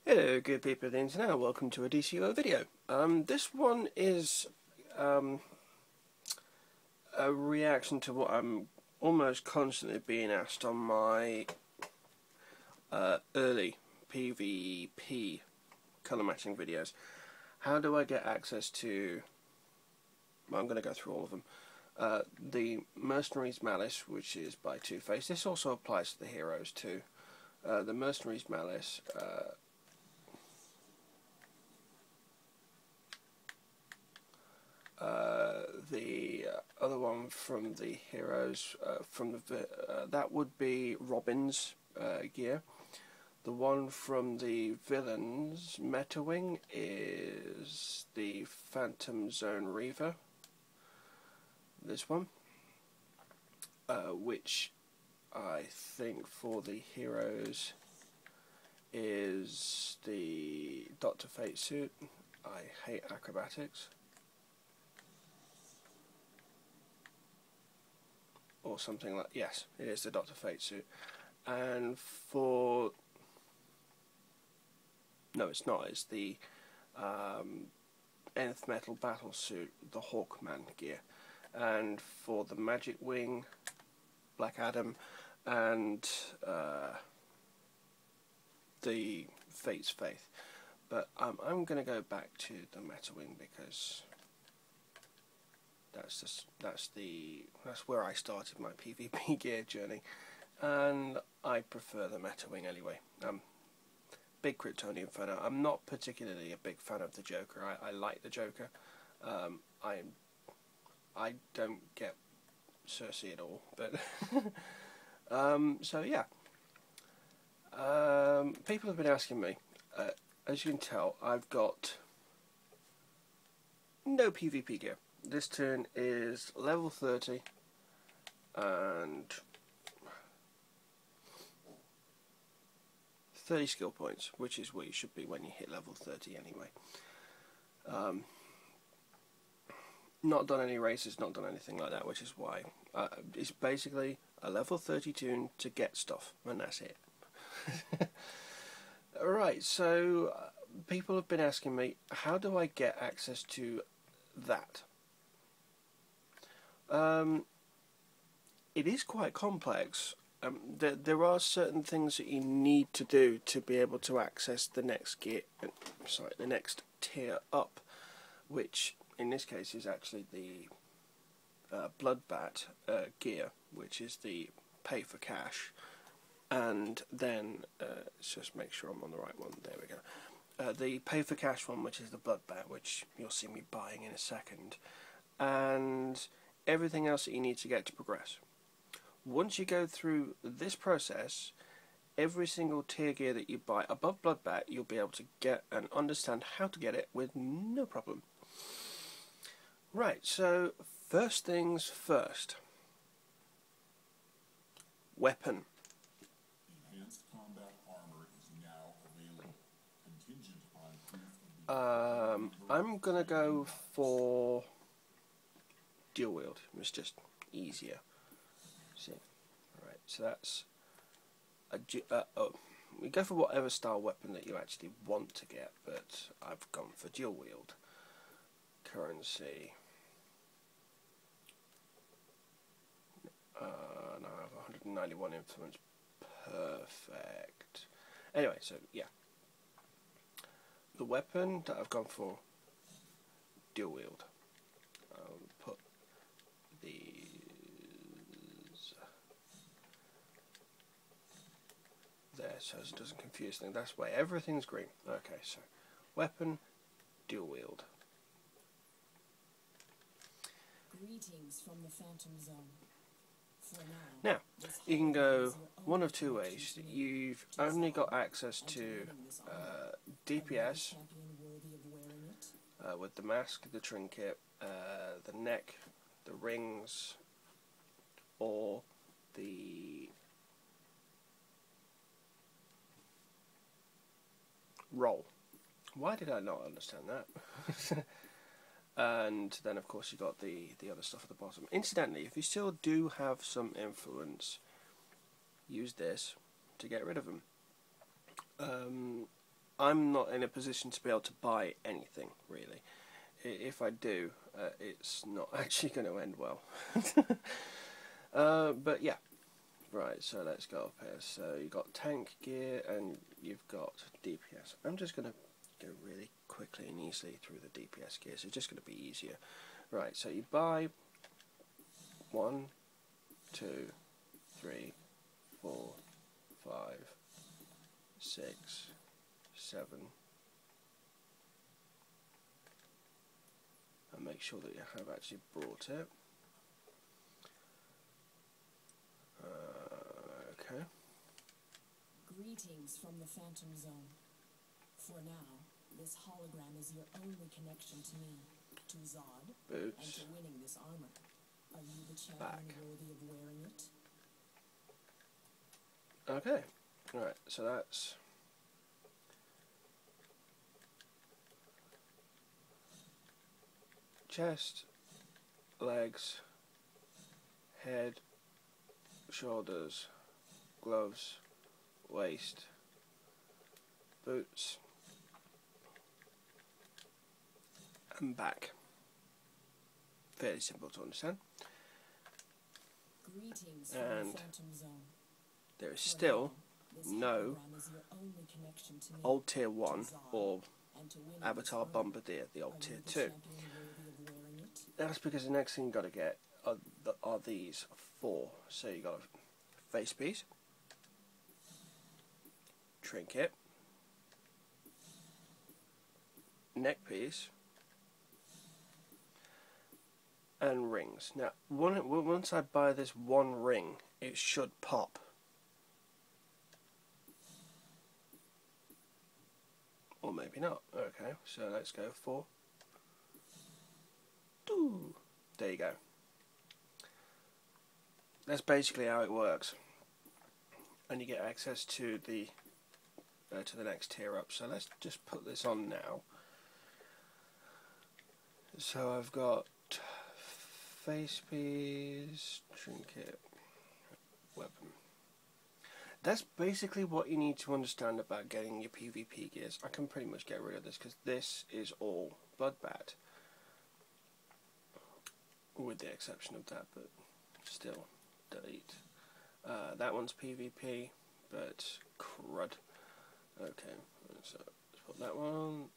Hello good people of the internet, welcome to a DCUO video. This one is a reaction to what I'm almost constantly being asked on my early PvP colour matching videos. How do I get access to, well, I'm going to go through all of them, the Mercenaries Malice, which is by Two-Face. This also applies to the heroes too. The Mercenaries Malice, the other one from the heroes, that would be Robin's gear. The one from the villains, Metawing, is the Phantom Zone Reaver. This one, which I think for the heroes is the Dr. Fate suit. I hate acrobatics. Or something like, yes, it is the Dr. Fate suit. And for, no it's not, it's the Nth Metal Battle suit, the Hawkman gear. And for the Magic Wing, Black Adam, and the Fate's Faith. But I'm going to go back to the Meta Wing because that's where I started my PvP gear journey, and I prefer the Meta Wing anyway. Big Kryptonian fan. I'm not particularly a big fan of the Joker. I like the Joker. I don't get Cersei at all, but so yeah. People have been asking me. As you can tell, I've got no PvP gear. This turn is level 30 and 30 skill points, which is where you should be when you hit level 30 anyway. Not done any races, not done anything like that, which is why it's basically a level 30 tune to get stuff, and that's it. Alright, so people have been asking me, how do I get access to that? It is quite complex. There are certain things that you need to do to be able to access the next gear, the next tier up, which in this case is actually the bloodbat gear, which is the pay for cash, and then let's just make sure I'm on the right one. There we go. The pay for cash one, which is the bloodbat, which you'll see me buying in a second, and everything else that you need to get to progress. Once you go through this process, every single tier gear that you buy above bloodbat, you'll be able to get and understand how to get it with no problem. Right, so first things first. Weapon. Enhanced combat armor is now available. Contingent on proof of the I'm gonna go for dual wield. It's just easier. See, right. So that's we go for whatever style weapon that you actually want to get, but I've gone for dual wield. Currency. Now I have 191 influence. Perfect. Anyway, so yeah. The weapon that I've gone for, dual wield. I'll put these there so it doesn't confuse things. That's why everything's green. Okay, so weapon, dual wield. Greetings from the Phantom Zone. Now, you can go one of two ways. You've only got access to DPS with the mask, the trinket, the neck, the rings, or the roll. Why did I not understand that? And then of course you got the other stuff at the bottom. Incidentally, if you still do have some influence, use this to get rid of them. I'm not in a position to be able to buy anything, really. If I do, it's not actually going to end well. But yeah, right, so let's go up here. So you've got tank gear and you've got DPS. I'm just going to go really quickly and easily through the DPS gear, so it's just going to be easier. Right, so you buy 1, 2, 3, 4, 5, 6, 7, and make sure that you have actually brought it. Okay. Greetings from the Phantom Zone. For now, this hologram is your only connection to me, to Zod, and Boots. to winning this armor. Are you the champion Back. worthy of wearing it? Okay. Alright, so that's chest, legs, head, shoulders, gloves, waist, boots, and back. Fairly simple to understand. Greetings from And the Phantom Zone. there is For still now, this no hologram is your only connection to me, old tier to 1 Zod, or and to winning Avatar this armor. Bombardier, the Are old you tier the 2. champion worthy of wearing it? That's because the next thing you got to get are these 4. So you got a face piece, trinket, neck piece, and rings. Now, once I buy this one ring, it should pop. Or maybe not. Okay, so let's go for... There you go. That's basically how it works. And you get access to the next tier up. So let's just put this on now. So I've got face piece, trinket, weapon. That's basically what you need to understand about getting your PvP gears. I can pretty much get rid of this because this is all bloodbat. With the exception of that, but still, delete. That one's PvP, but crud. Okay, so let's put that one,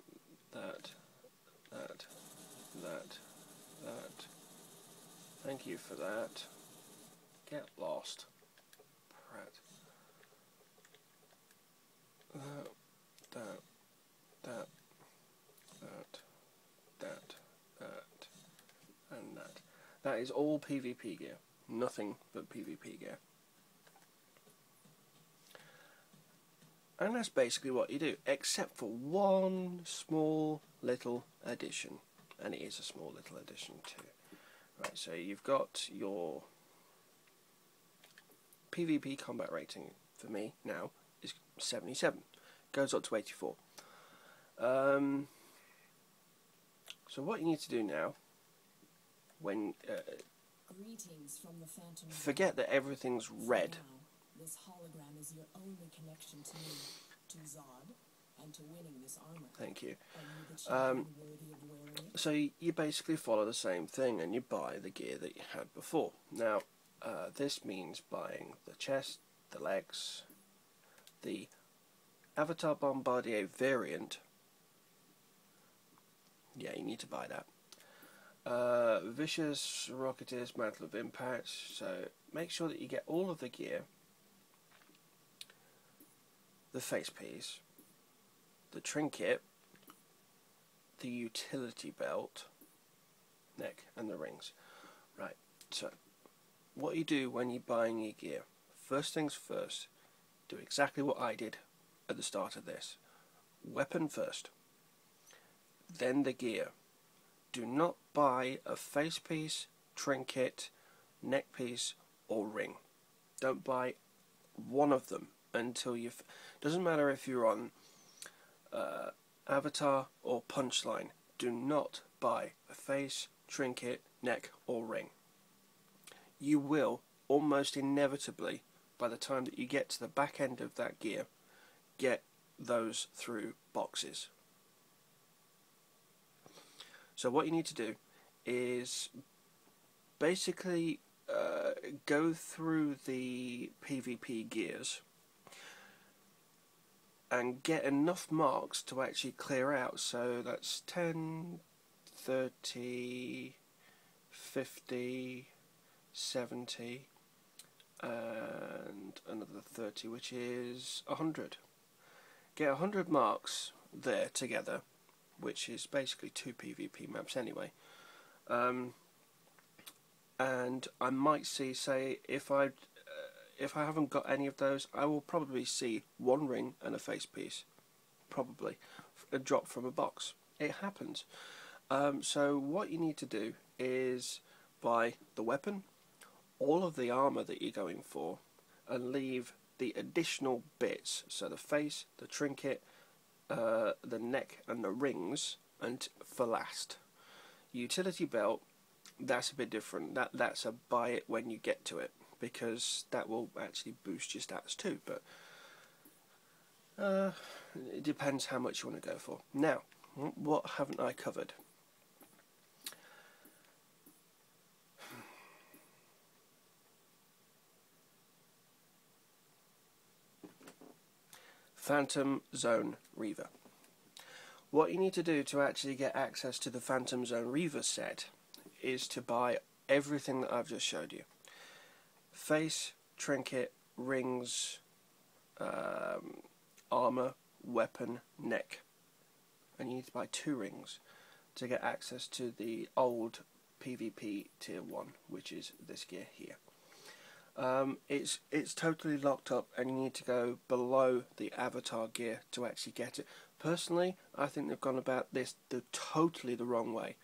that. Thank you for that. Get lost. Prat. That, and that. That is all PvP gear. Nothing but PvP gear. And that's basically what you do, except for one small little addition. And it is a small little addition too. Right, so you've got your PvP combat rating, for me now, is 77. Goes up to 84. So what you need to do now, when Greetings from the Phantom forget that everything's red. Zone. For now, this hologram is your only connection to me, to Zod, and to winning this armor. Thank you. Are you the champion worthy of wearing it? So you basically follow the same thing and you buy the gear that you had before. Now, this means buying the chest, the legs, the Avatar Bombardier variant. Yeah, you need to buy that. Vicious Rocketeer's Mantle of Impact. So make sure that you get all of the gear, the face piece, the trinket, the utility belt, neck, and the rings. Right, so what you do when you're buying your gear, first things first, do exactly what I did at the start of this. Weapon first, then the gear. Do not buy a face piece, trinket, neck piece, or ring. Don't buy one of them until you've... Doesn't matter if you're on Avatar or Punchline. Do not buy a face, trinket, neck, or ring. You will, almost inevitably, by the time that you get to the back end of that gear, get those through boxes. So what you need to do is basically go through the PvP gears and get enough marks to actually clear out. So that's 10, 30, 50, 70 and another 30, which is 100. Get 100 marks there together, which is basically 2 PvP maps anyway. And I might see, say, if I haven't got any of those, I will probably see 1 ring and a face piece, probably, a drop from a box. It happens. So what you need to do is buy the weapon, all of the armour that you're going for, and leave the additional bits, so the face, the trinket, the neck and the rings, and for last. Utility belt, that's a bit different. That's a buy it when you get to it, because that will actually boost your stats too, but it depends how much you want to go for. Now, what haven't I covered? Phantom Zone Reaver. What you need to do to actually get access to the Phantom Zone Reaver set is to buy everything that I've just showed you. Face, trinket, rings, armour, weapon, neck. And you need to buy 2 rings to get access to the old PvP tier 1, which is this gear here. It's totally locked up, and you need to go below the avatar gear to actually get it. Personally, I think they've gone about this totally the wrong way.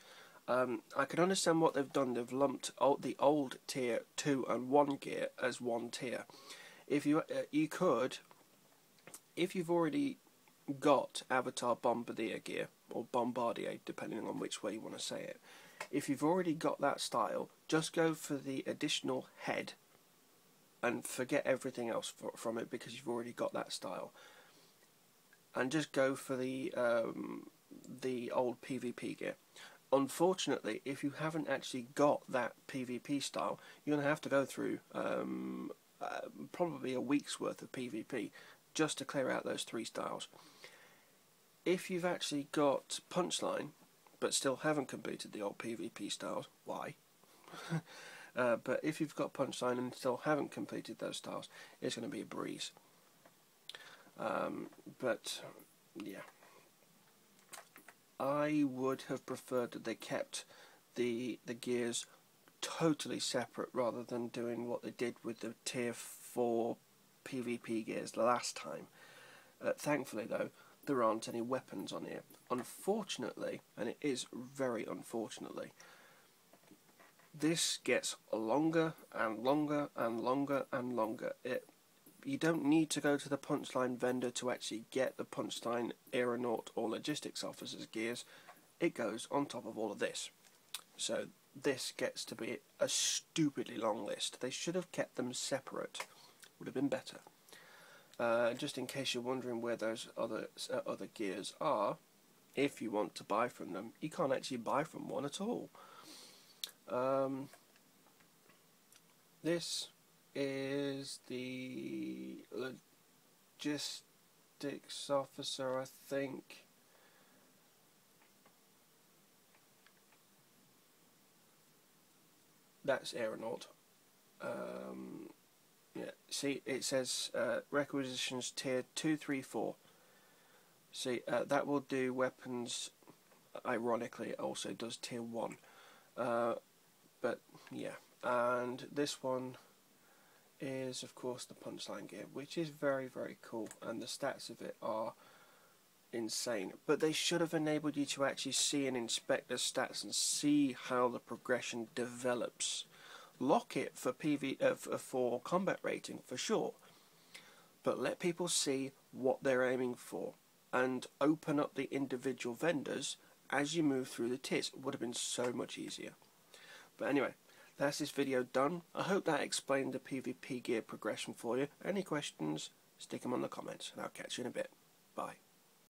I can understand what they've done. They've lumped the old tier 2 and 1 gear as one tier. If you could, if you've already got Avatar Bombardier gear, or Bombardier, depending on which way you want to say it, if you've already got that style, just go for the additional head and forget everything else from it, because you've already got that style, and just go for the old PvP gear. Unfortunately, if you haven't actually got that PvP style, you're going to have to go through probably a week's worth of PvP just to clear out those 3 styles. If you've actually got Punchline but still haven't completed the old PvP styles, why? But if you've got Punchline and still haven't completed those styles, it's going to be a breeze. But yeah, I would have preferred that they kept the gears totally separate rather than doing what they did with the tier 4 PvP gears the last time. Thankfully though, there aren't any weapons on here. Unfortunately, and it is very unfortunately, this gets longer and longer and longer and longer. You don't need to go to the Punchline vendor to actually get the Punchline Aeronaut or Logistics Officer's gears. It goes on top of all of this. So this gets to be a stupidly long list. They should have kept them separate. Would have been better. Just in case you're wondering where those other gears are, if you want to buy from them, you can't actually buy from one at all. This is the Logistics Officer, I think. That's Aeronaut. Yeah, see, it says requisitions tier 2, 3, 4. See, that will do weapons. Ironically, it also does tier 1. But yeah, and this one is of course the Punchline gear, which is very, very cool, and the stats of it are insane. But they should have enabled you to actually see and inspect the stats and see how the progression develops. Lock it for for combat rating for sure, but let people see what they're aiming for and open up the individual vendors as you move through the tiers. It would have been so much easier. But anyway, that's this video done. I hope that explained the PvP gear progression for you. Any questions, stick them on the comments and I'll catch you in a bit. Bye.